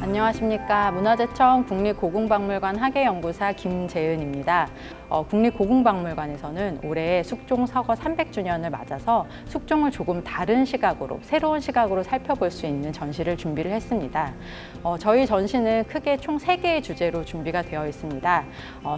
안녕하십니까. 문화재청 국립고궁박물관 학예연구사 김재은입니다. 국립고궁박물관에서는 올해 숙종 서거 300주년을 맞아서 숙종을 조금 다른 시각으로, 새로운 시각으로 살펴볼 수 있는 전시를 준비를 했습니다. 저희 전시는 크게 총 3개의 주제로 준비가 되어 있습니다.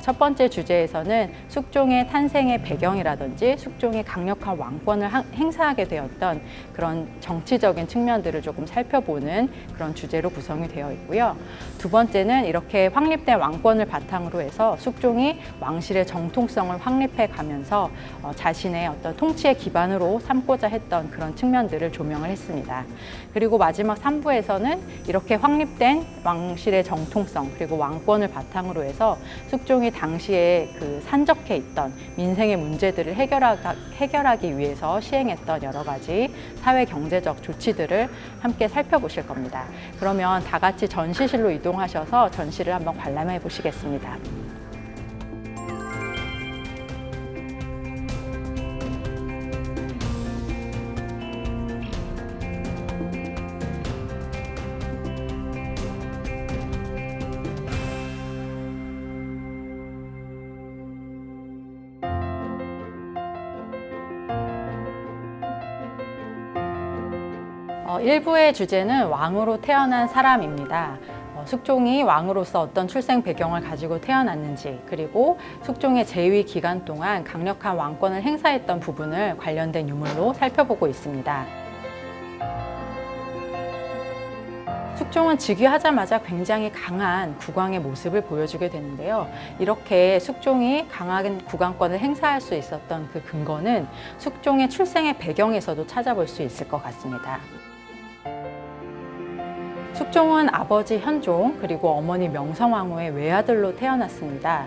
첫 번째 주제에서는 숙종의 탄생의 배경이라든지 숙종이 강력한 왕권을 행사하게 되었던 그런 정치적인 측면들을 조금 살펴보는 그런 주제로 구성이 되어 있고요. 두 번째는 이렇게 확립된 왕권을 바탕으로 해서 숙종이 왕실의 정통성을 확립해 가면서 자신의 어떤 통치의 기반으로 삼고자 했던 그런 측면들을 조명을 했습니다. 그리고 마지막 3부에서는 이렇게 확립된 왕실의 정통성 그리고 왕권을 바탕으로 해서 숙종이 당시에 그 산적해 있던 민생의 문제들을 해결하기 위해서 시행했던 여러 가지 사회 경제적 조치들을 함께 살펴보실 겁니다. 그러면 다 같이 전시실로 이동하셔서 전시를 한번 관람해 보시겠습니다. 일부의 주제는 왕으로 태어난 사람입니다. 숙종이 왕으로서 어떤 출생 배경을 가지고 태어났는지, 그리고 숙종의 재위 기간 동안 강력한 왕권을 행사했던 부분을 관련된 유물로 살펴보고 있습니다. 숙종은 즉위하자마자 굉장히 강한 국왕의 모습을 보여주게 되는데요. 이렇게 숙종이 강한 국왕권을 행사할 수 있었던 그 근거는 숙종의 출생의 배경에서도 찾아볼 수 있을 것 같습니다. 숙종은 아버지 현종 그리고 어머니 명성황후의 외아들로 태어났습니다.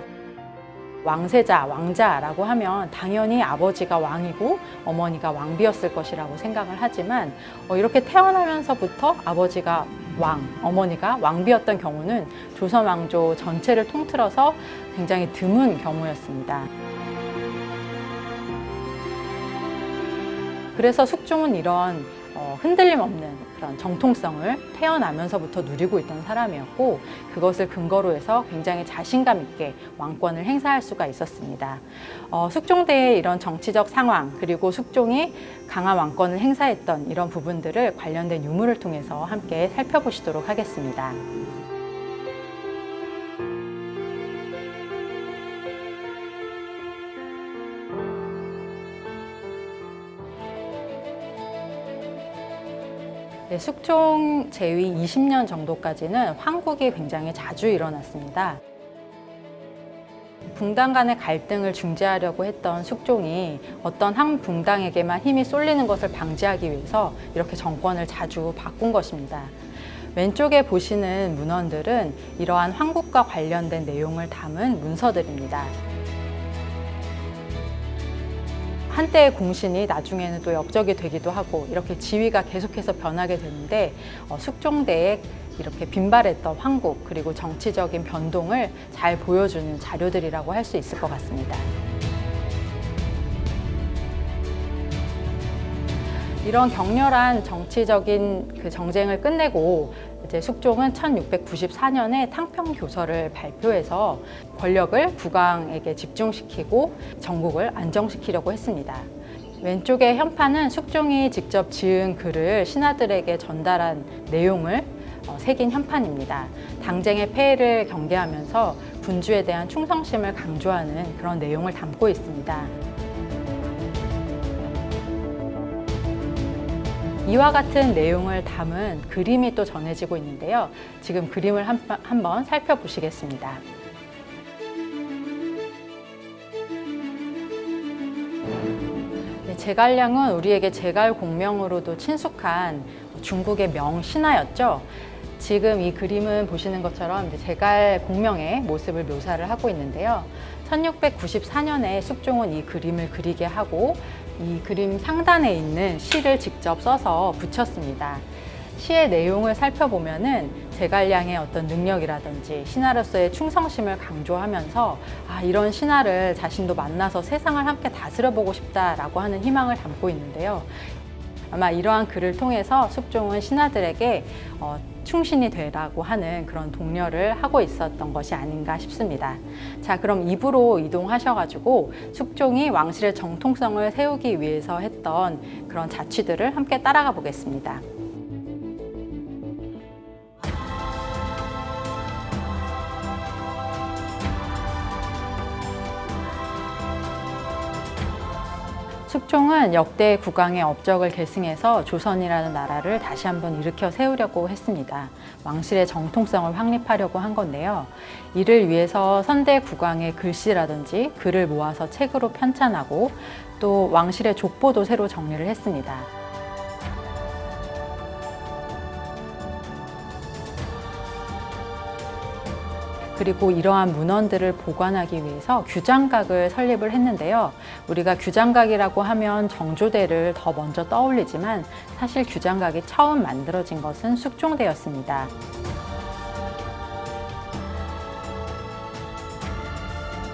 왕세자, 왕자라고 하면 당연히 아버지가 왕이고 어머니가 왕비였을 것이라고 생각을 하지만 이렇게 태어나면서부터 아버지가 왕, 어머니가 왕비였던 경우는 조선 왕조 전체를 통틀어서 굉장히 드문 경우였습니다. 그래서 숙종은 이런 흔들림 없는 그런 정통성을 태어나면서부터 누리고 있던 사람이었고 그것을 근거로 해서 굉장히 자신감 있게 왕권을 행사할 수가 있었습니다. 숙종대의 이런 정치적 상황 그리고 숙종이 강한 왕권을 행사했던 이런 부분들을 관련된 유물을 통해서 함께 살펴보시도록 하겠습니다. 네, 숙종 재위 20년 정도까지는 황국이 굉장히 자주 일어났습니다. 붕당 간의 갈등을 중재하려고 했던 숙종이 어떤 한 붕당에게만 힘이 쏠리는 것을 방지하기 위해서 이렇게 정권을 자주 바꾼 것입니다. 왼쪽에 보시는 문헌들은 이러한 황국과 관련된 내용을 담은 문서들입니다. 한때의 공신이 나중에는 또 역적이 되기도 하고 이렇게 지위가 계속해서 변하게 되는데 숙종대에 이렇게 빈발했던 황국 그리고 정치적인 변동을 잘 보여주는 자료들이라고 할 수 있을 것 같습니다. 이런 격렬한 정치적인 그 정쟁을 끝내고 이제 숙종은 1694년에 탕평교서를 발표해서 권력을 국왕에게 집중시키고 전국을 안정시키려고 했습니다. 왼쪽의 현판은 숙종이 직접 지은 글을 신하들에게 전달한 내용을 새긴 현판입니다. 당쟁의 폐해를 경계하면서 군주에 대한 충성심을 강조하는 그런 내용을 담고 있습니다. 이와 같은 내용을 담은 그림이 또 전해지고 있는데요. 지금 그림을 한번 살펴보시겠습니다. 제갈량은 우리에게 제갈공명으로도 친숙한 중국의 명신하였죠. 지금 이 그림은 보시는 것처럼 제갈공명의 모습을 묘사를 하고 있는데요. 1694년에 숙종은 이 그림을 그리게 하고 이 그림 상단에 있는 시를 직접 써서 붙였습니다. 시의 내용을 살펴보면은 제갈량의 어떤 능력이라든지 신하로서의 충성심을 강조하면서 이런 신하를 자신도 만나서 세상을 함께 다스려 보고 싶다라고 하는 희망을 담고 있는데요. 아마 이러한 글을 통해서 숙종은 신하들에게 충신이 되라고 하는 그런 독려를 하고 있었던 것이 아닌가 싶습니다. 자, 그럼 2부로 이동하셔가지고 숙종이 왕실의 정통성을 세우기 위해서 했던 그런 자취들을 함께 따라가 보겠습니다. 숙종은 역대 국왕의 업적을 계승해서 조선이라는 나라를 다시 한번 일으켜 세우려고 했습니다. 왕실의 정통성을 확립하려고 한 건데요. 이를 위해서 선대 국왕의 글씨라든지 글을 모아서 책으로 편찬하고 또 왕실의 족보도 새로 정리를 했습니다. 그리고 이러한 문헌들을 보관하기 위해서 규장각을 설립을 했는데요. 우리가 규장각이라고 하면 정조대를 더 먼저 떠올리지만 사실 규장각이 처음 만들어진 것은 숙종대였습니다.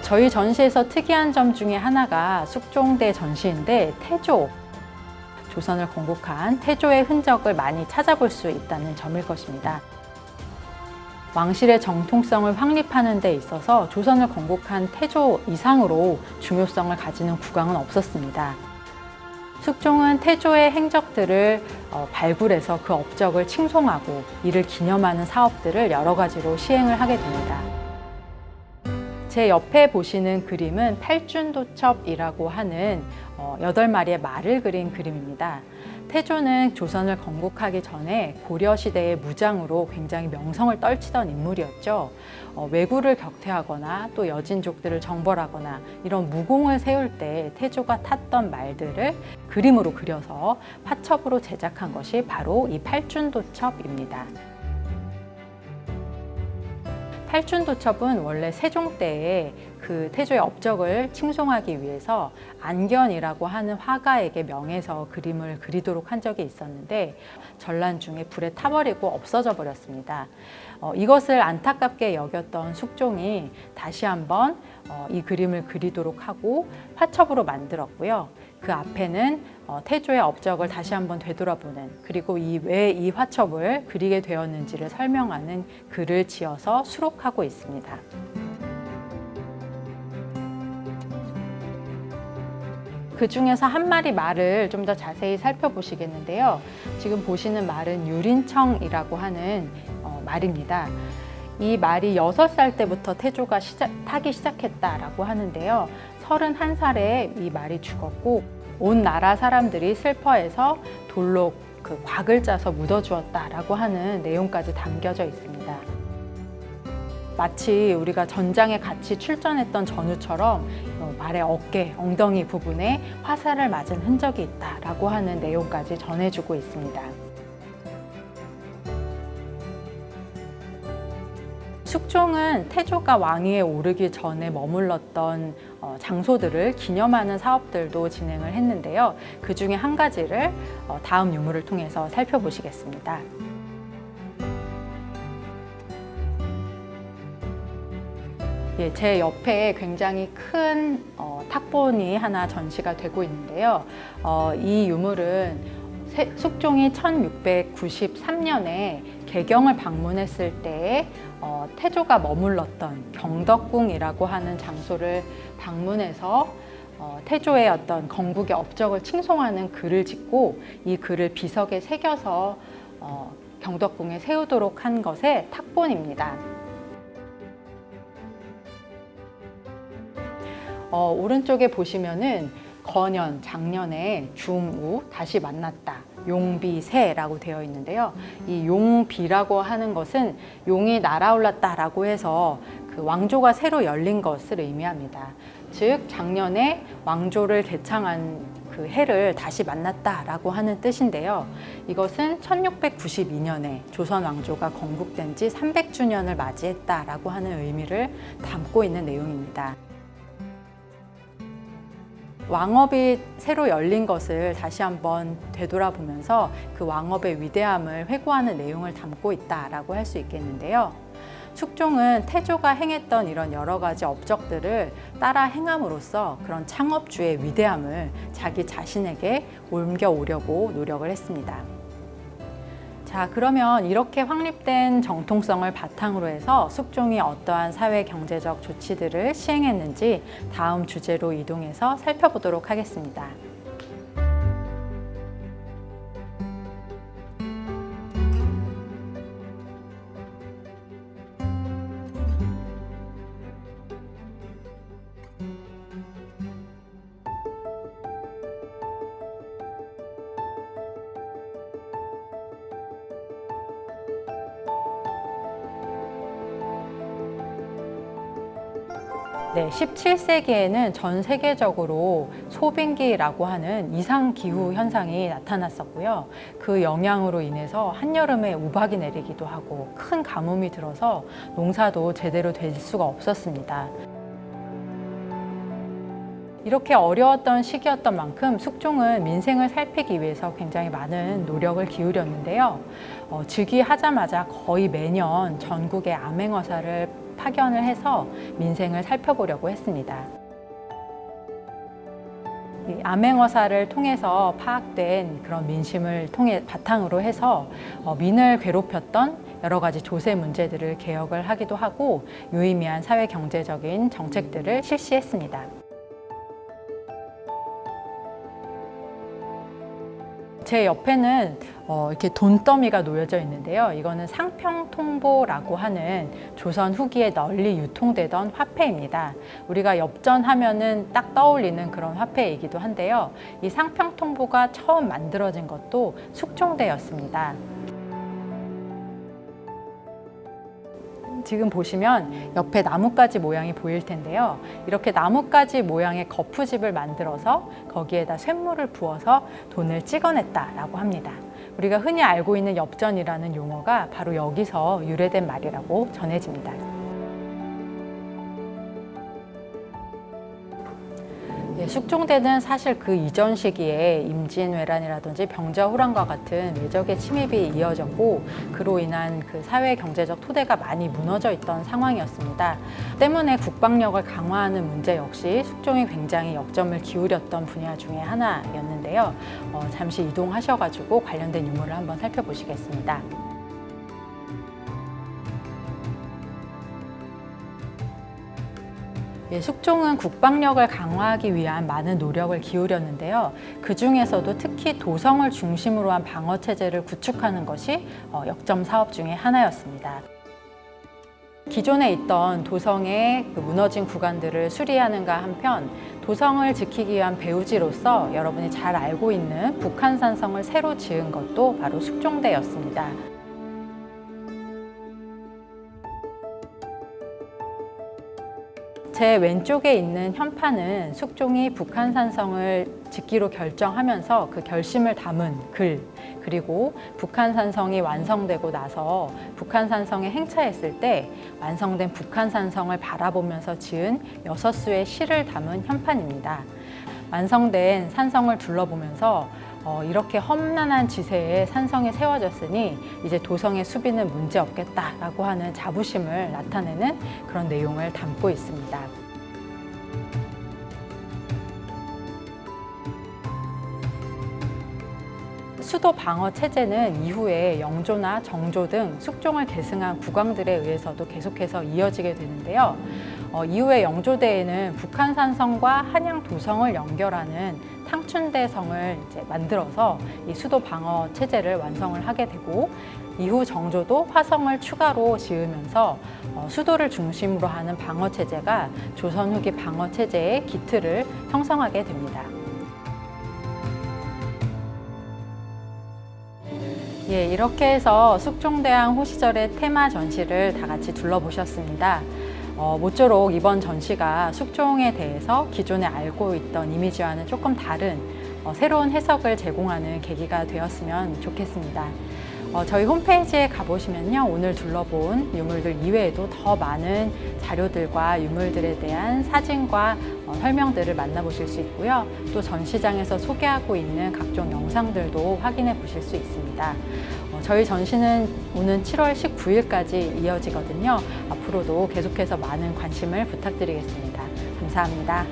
저희 전시에서 특이한 점 중에 하나가 숙종대 전시인데 태조, 조선을 건국한 태조의 흔적을 많이 찾아볼 수 있다는 점일 것입니다. 왕실의 정통성을 확립하는 데 있어서 조선을 건국한 태조 이상으로 중요성을 가지는 국왕은 없었습니다. 숙종은 태조의 행적들을 발굴해서 그 업적을 칭송하고 이를 기념하는 사업들을 여러 가지로 시행을 하게 됩니다. 제 옆에 보시는 그림은 팔준도첩이라고 하는 8마리의 말을 그린 그림입니다. 태조는 조선을 건국하기 전에 고려시대의 무장으로 굉장히 명성을 떨치던 인물이었죠. 왜구를 격퇴하거나 또 여진족들을 정벌하거나 이런 무공을 세울 때 태조가 탔던 말들을 그림으로 그려서 화첩으로 제작한 것이 바로 이 팔준도첩입니다. 팔준도첩은 원래 세종 때에 그 태조의 업적을 칭송하기 위해서 안견이라고 하는 화가에게 명해서 그림을 그리도록 한 적이 있었는데 전란 중에 불에 타버리고 없어져 버렸습니다. 이것을 안타깝게 여겼던 숙종이 다시 한번 이 그림을 그리도록 하고 화첩으로 만들었고요. 그 앞에는 태조의 업적을 다시 한번 되돌아보는, 그리고 왜 이 화첩을 그리게 되었는지를 설명하는 글을 지어서 수록하고 있습니다. 그 중에서 한 마리 말을 좀 더 자세히 살펴보시겠는데요. 지금 보시는 말은 유린청이라고 하는 말입니다. 이 말이 6살 때부터 태조가 타기 시작했다라고 하는데요. 31살에 이 말이 죽었고 온 나라 사람들이 슬퍼해서 돌로 그 곽을 짜서 묻어주었다라고 하는 내용까지 담겨져 있습니다. 마치 우리가 전장에 같이 출전했던 전우처럼 말의 어깨, 엉덩이 부분에 화살을 맞은 흔적이 있다라고 하는 내용까지 전해주고 있습니다. 숙종은 태조가 왕위에 오르기 전에 머물렀던 장소들을 기념하는 사업들도 진행을 했는데요. 그 중에 한 가지를 다음 유물을 통해서 살펴보시겠습니다. 예, 제 옆에 굉장히 큰 탁본이 하나 전시가 되고 있는데요. 이 유물은 숙종이 1693년에 개경을 방문했을 때에 태조가 머물렀던 경덕궁이라고 하는 장소를 방문해서 태조의 어떤 건국의 업적을 칭송하는 글을 짓고 이 글을 비석에 새겨서 경덕궁에 세우도록 한 것의 탁본입니다. 오른쪽에 보시면은 건연, 작년에 중우, 다시 만났다, 용비세라고 되어 있는데요. 이 용비라고 하는 것은 용이 날아올랐다라고 해서 그 왕조가 새로 열린 것을 의미합니다. 즉 작년에 왕조를 개창한 그 해를 다시 만났다라고 하는 뜻인데요. 이것은 1692년에 조선 왕조가 건국된 지 300주년을 맞이했다라고 하는 의미를 담고 있는 내용입니다. 왕업이 새로 열린 것을 다시 한번 되돌아보면서 그 왕업의 위대함을 회고하는 내용을 담고 있다라고 할 수 있겠는데요. 숙종은 태조가 행했던 이런 여러 가지 업적들을 따라 행함으로써 그런 창업주의 위대함을 자기 자신에게 옮겨오려고 노력을 했습니다. 자, 그러면 이렇게 확립된 정통성을 바탕으로 해서 숙종이 어떠한 사회 경제적 조치들을 시행했는지 다음 주제로 이동해서 살펴보도록 하겠습니다. 네, 17세기에는 전 세계적으로 소빙기라고 하는 이상기후 현상이 나타났었고요. 그 영향으로 인해서 한여름에 우박이 내리기도 하고 큰 가뭄이 들어서 농사도 제대로 될 수가 없었습니다. 이렇게 어려웠던 시기였던 만큼 숙종은 민생을 살피기 위해서 굉장히 많은 노력을 기울였는데요. 즉위하자마자 거의 매년 전국의 암행어사를 파견을 해서 민생을 살펴보려고 했습니다. 이 암행어사를 통해서 파악된 그런 민심을 바탕으로 해서 민을 괴롭혔던 여러 가지 조세 문제들을 개혁을 하기도 하고 유의미한 사회 경제적인 정책들을 실시했습니다. 제 옆에는 이렇게 돈더미가 놓여져 있는데요. 이거는 상평통보라고 하는 조선 후기에 널리 유통되던 화폐입니다. 우리가 엽전하면은 딱 떠올리는 그런 화폐이기도 한데요. 이 상평통보가 처음 만들어진 것도 숙종대였습니다. 지금 보시면 옆에 나뭇가지 모양이 보일 텐데요. 이렇게 나뭇가지 모양의 거푸집을 만들어서 거기에다 쇳물을 부어서 돈을 찍어냈다라고 합니다. 우리가 흔히 알고 있는 엽전이라는 용어가 바로 여기서 유래된 말이라고 전해집니다. 숙종대는 사실 그 이전 시기에 임진왜란이라든지 병자호란과 같은 외적의 침입이 이어졌고 그로 인한 그 사회 경제적 토대가 많이 무너져 있던 상황이었습니다. 때문에 국방력을 강화하는 문제 역시 숙종이 굉장히 역점을 기울였던 분야 중에 하나였는데요. 잠시 이동하셔가지고 관련된 유물을 한번 살펴보시겠습니다. 숙종은 국방력을 강화하기 위한 많은 노력을 기울였는데요. 그 중에서도 특히 도성을 중심으로 한 방어체제를 구축하는 것이 역점 사업 중에 하나였습니다. 기존에 있던 도성의 무너진 구간들을 수리하는가 한편 도성을 지키기 위한 배후지로서 여러분이 잘 알고 있는 북한산성을 새로 지은 것도 바로 숙종대였습니다. 제 왼쪽에 있는 현판은 숙종이 북한산성을 짓기로 결정하면서 그 결심을 담은 글, 그리고 북한산성이 완성되고 나서 북한산성에 행차했을 때 완성된 북한산성을 바라보면서 지은 6수의 시를 담은 현판입니다. 완성된 산성을 둘러보면서 이렇게 험난한 지세에 산성이 세워졌으니 이제 도성의 수비는 문제없겠다라고 하는 자부심을 나타내는 그런 내용을 담고 있습니다. 수도 방어 체제는 이후에 영조나 정조 등 숙종을 계승한 국왕들에 의해서도 계속해서 이어지게 되는데요. 이후에 영조대에는 북한산성과 한양도성을 연결하는 탕춘대성을 이제 만들어서 이 수도 방어 체제를 완성을 하게 되고 이후 정조도 화성을 추가로 지으면서 수도를 중심으로 하는 방어 체제가 조선 후기 방어 체제의 기틀을 형성하게 됩니다. 이렇게 해서 숙종대왕 호시절의 테마 전시를 다 같이 둘러보셨습니다. 모쪼록 이번 전시가 숙종에 대해서 기존에 알고 있던 이미지와는 조금 다른 새로운 해석을 제공하는 계기가 되었으면 좋겠습니다. 저희 홈페이지에 가보시면요, 오늘 둘러본 유물들 이외에도 더 많은 자료들과 유물들에 대한 사진과 설명들을 만나보실 수 있고요. 또 전시장에서 소개하고 있는 각종 영상들도 확인해 보실 수 있습니다. 저희 전시는 오는 7월 19일까지 이어지거든요. 앞으로도 계속해서 많은 관심을 부탁드리겠습니다. 감사합니다.